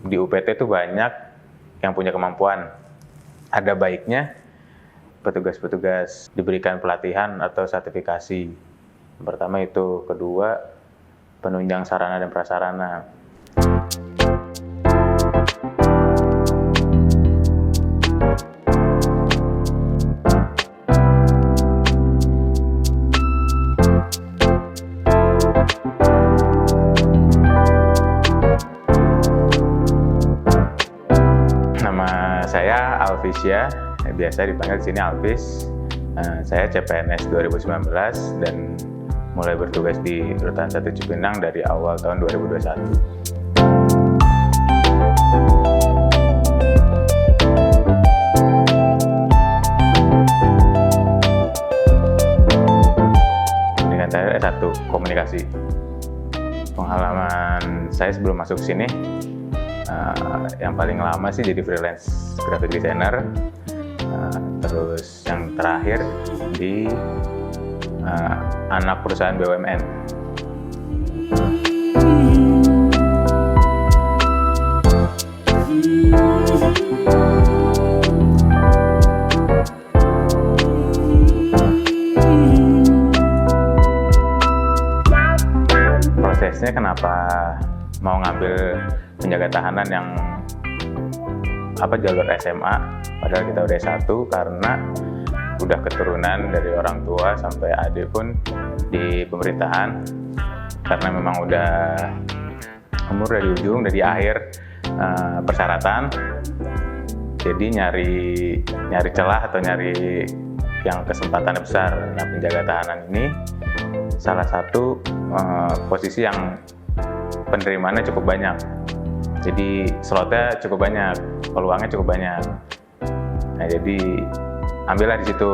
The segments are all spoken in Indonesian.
di UPT itu banyak yang punya kemampuan. Ada baiknya petugas-petugas diberikan pelatihan atau sertifikasi. Yang pertama itu, kedua penunjang sarana dan prasarana. Nama saya Alvisya, biasa dipanggil di sini Alvis. Saya CPNS 2019 dan mulai bertugas di Rutan 1 Cipinang dari awal tahun 2021. Pendidikan saya S1 Komunikasi. Pengalaman saya sebelum masuk sini, yang paling lama sih jadi freelance graphic designer, terus yang terakhir di anak perusahaan BUMN. Prosesnya kenapa mau ngambil penjaga tahanan yang jalur SMA, padahal kita udah S1, karena udah keturunan dari orang tua sampai adik pun di pemerintahan, karena memang udah umur dari ujung, dari akhir persyaratan. Jadi nyari celah atau nyari yang kesempatan besar. Nah, penjaga tahanan ini salah satu posisi yang penerimaannya cukup banyak. Jadi slotnya cukup banyak, peluangnya cukup banyak. Nah, jadi ambillah di situ.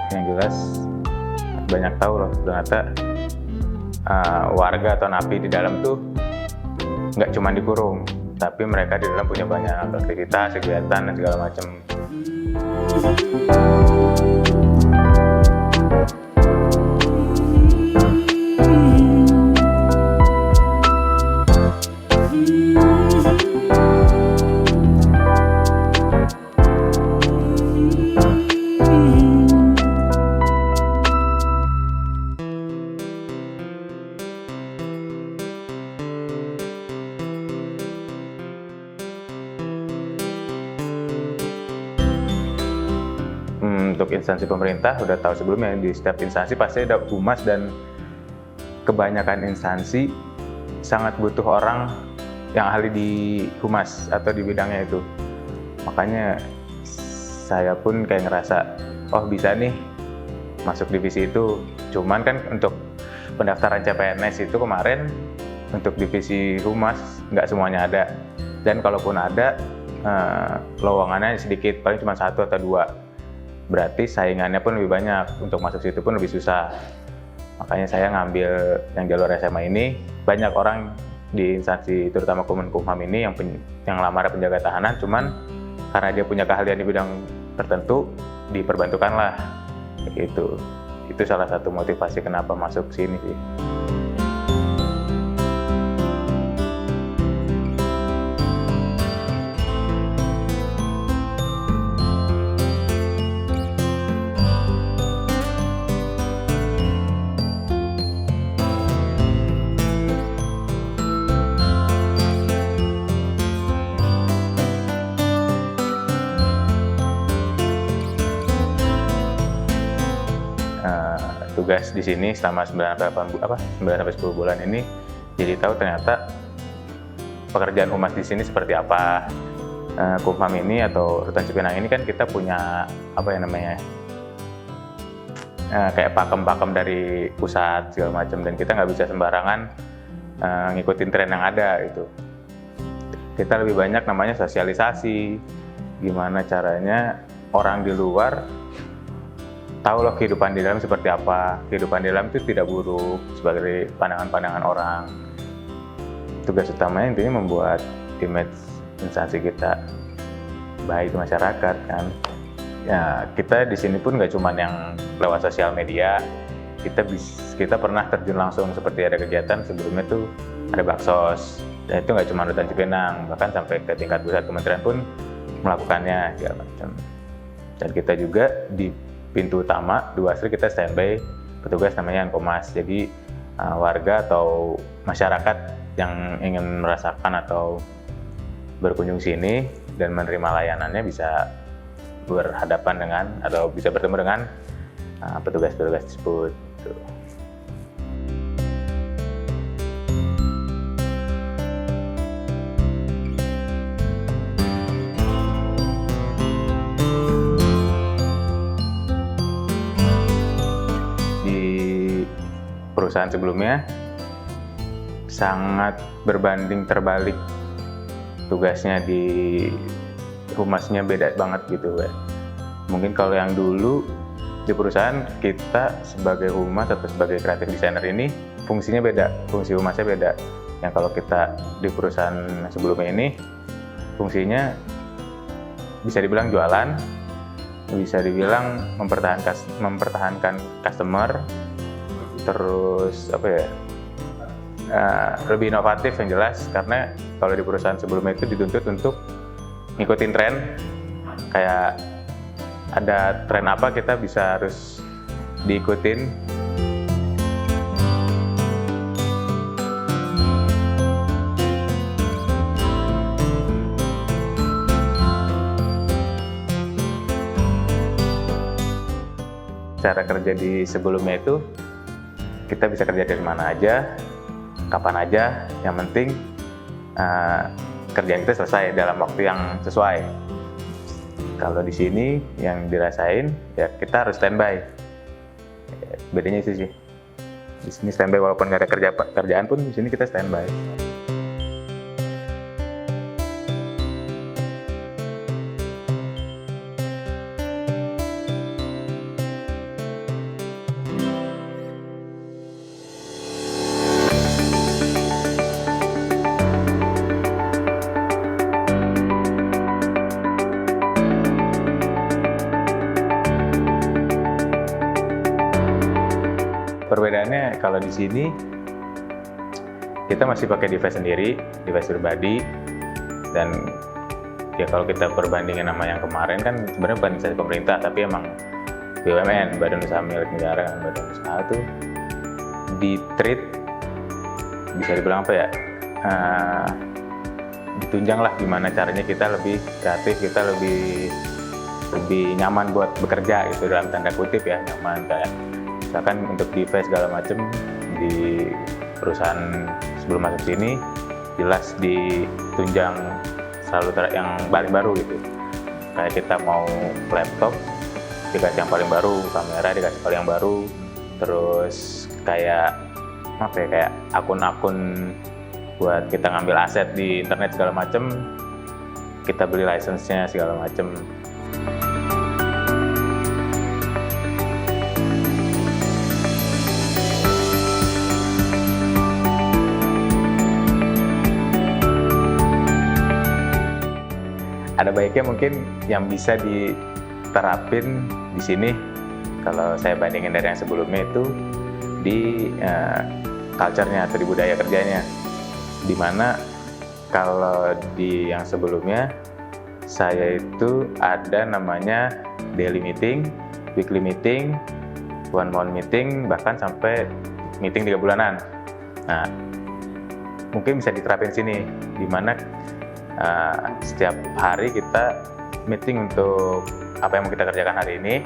Yang jelas banyak tahu loh, ternyata warga atau napi di dalam tuh nggak cuma dikurung, tapi mereka di dalam punya banyak aktivitas, kegiatan, dan segala macam. Untuk instansi pemerintah udah tahu sebelumnya, di setiap instansi pasti ada humas, dan kebanyakan instansi sangat butuh orang yang ahli di humas atau di bidangnya itu. Makanya saya pun kayak ngerasa, oh bisa nih masuk divisi itu. Cuman kan untuk pendaftaran CPNS itu kemarin, untuk divisi humas nggak semuanya ada, dan kalaupun ada lowongannya sedikit, paling cuma 1 atau 2. Berarti saingannya pun lebih banyak, untuk masuk situ pun lebih susah. Makanya saya ngambil yang jalur SMA ini. Banyak orang di instansi terutama Kemenkumham ini yang lamar penjaga tahanan, cuman karena dia punya keahlian di bidang tertentu, diperbantukan lah gitu. Itu salah satu motivasi kenapa masuk sini sih. Tugas di sini selama 9-10 bulan ini, jadi tahu ternyata pekerjaan humas di sini seperti apa. Kumham ini atau Rutan Cipinang ini kan kita punya kayak pakem-pakem dari pusat segala macam, dan kita nggak bisa sembarangan ngikutin tren yang ada gitu. Kita lebih banyak namanya sosialisasi, gimana caranya orang di luar tahu loh kehidupan di dalam seperti apa. Kehidupan di dalam itu tidak buruk sebagai pandangan-pandangan orang. Tugas utamanya intinya membuat image instansi kita baik di masyarakat kan. Ya, kita di sini pun nggak cuma yang lewat sosial media. Kita pernah terjun langsung seperti ada kegiatan sebelumnya tuh ada baksos. Dan itu nggak cuma Rutan Cipinang, bahkan sampai ke tingkat pusat kementerian pun melakukannya segala macam. Dan kita juga di pintu utama di Wasri kita standby petugas namanya Ankomas. Jadi warga atau masyarakat yang ingin merasakan atau berkunjung sini dan menerima layanannya bisa berhadapan dengan atau bisa bertemu dengan petugas-petugas tersebut. Di perusahaan sebelumnya sangat berbanding terbalik tugasnya, di humasnya beda banget gitu kan. Mungkin kalau yang dulu di perusahaan kita sebagai humas atau sebagai kreatif designer ini fungsinya beda, fungsi humasnya beda. Yang kalau kita di perusahaan sebelumnya ini fungsinya bisa dibilang jualan, bisa dibilang mempertahankan customer, terus apa ya, lebih inovatif yang jelas, karena kalau di perusahaan sebelumnya itu dituntut untuk ngikutin tren, kayak ada tren apa kita bisa harus diikutin. Cara kerja di sebelumnya itu kita bisa kerja dari mana aja, kapan aja, yang penting kerjaan kita selesai dalam waktu yang sesuai. Kalau di sini yang dirasain ya kita harus standby. Bedanya itu sih. Di sini standby walaupun nggak ada kerjaan pun di sini kita standby. Perbedaannya kalau di sini kita masih pakai device sendiri, device pribadi, dan ya kalau kita perbandingin sama yang kemarin kan sebenarnya bukan instansi pemerintah tapi emang BUMN, Badan Usaha Milik Negara, badan usaha tuh di treat bisa dibilang apa ya, ditunjang lah gimana caranya kita lebih kreatif, kita lebih nyaman buat bekerja gitu, dalam tanda kutip ya, nyaman. Kayak misalkan untuk device segala macem di perusahaan sebelum masuk sini jelas ditunjang selalu yang paling baru gitu. Kayak kita mau laptop dikasih yang paling baru, kamera dikasih paling yang baru, terus kayak apa ya, kayak akun-akun buat kita ngambil aset di internet segala macem kita beli license-nya segala macem. Ada baiknya mungkin yang bisa diterapin di sini, kalau saya bandingin dari yang sebelumnya itu di culture-nya atau di budaya kerjanya. Dimana kalau di yang sebelumnya saya itu ada namanya daily meeting, weekly meeting, one month meeting, bahkan sampai meeting 3 bulanan. Nah, mungkin bisa diterapin sini, dimana setiap hari kita meeting untuk apa yang mau kita kerjakan hari ini.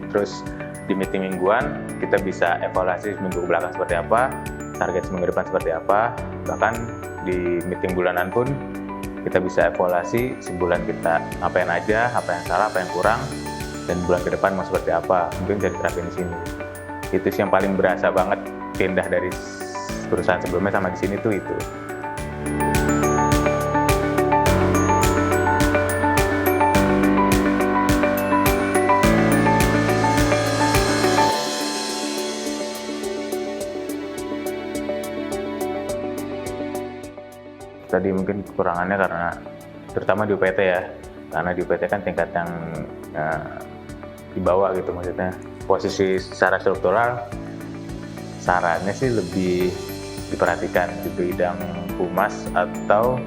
Terus di meeting mingguan kita bisa evaluasi seminggu belakang seperti apa, target seminggu depan seperti apa. Bahkan di meeting bulanan pun kita bisa evaluasi sebulan kita ngapain aja, apa yang salah, apa yang kurang, dan bulan ke depan mau seperti apa. Mungkin bisa diterapin di sini. Itu sih yang paling berasa banget pindah dari perusahaan sebelumnya sama di sini tuh itu. tadi mungkin kekurangannya karena terutama di UPT ya, karena di UPT kan tingkat yang di bawah gitu, maksudnya posisi secara struktural sarannya sih lebih diperhatikan di bidang humas atau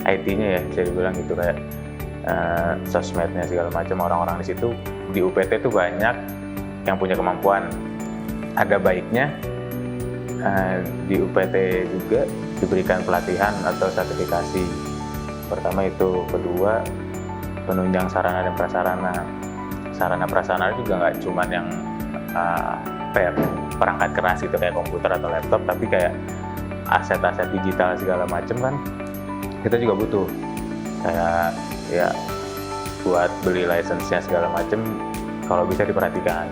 IT-nya ya, bisa dibilang gitu, kayak sosmednya segala macam. Orang-orang di situ di UPT tuh banyak yang punya kemampuan. Ada baiknya di UPT juga diberikan pelatihan atau sertifikasi. Pertama itu, kedua penunjang sarana dan prasarana. Sarana prasarana juga nggak cuman yang perangkat keras gitu kayak komputer atau laptop, tapi kayak aset-aset digital segala macam kan kita juga butuh, kayak ya buat beli license-nya segala macam, kalau bisa diperhatikan.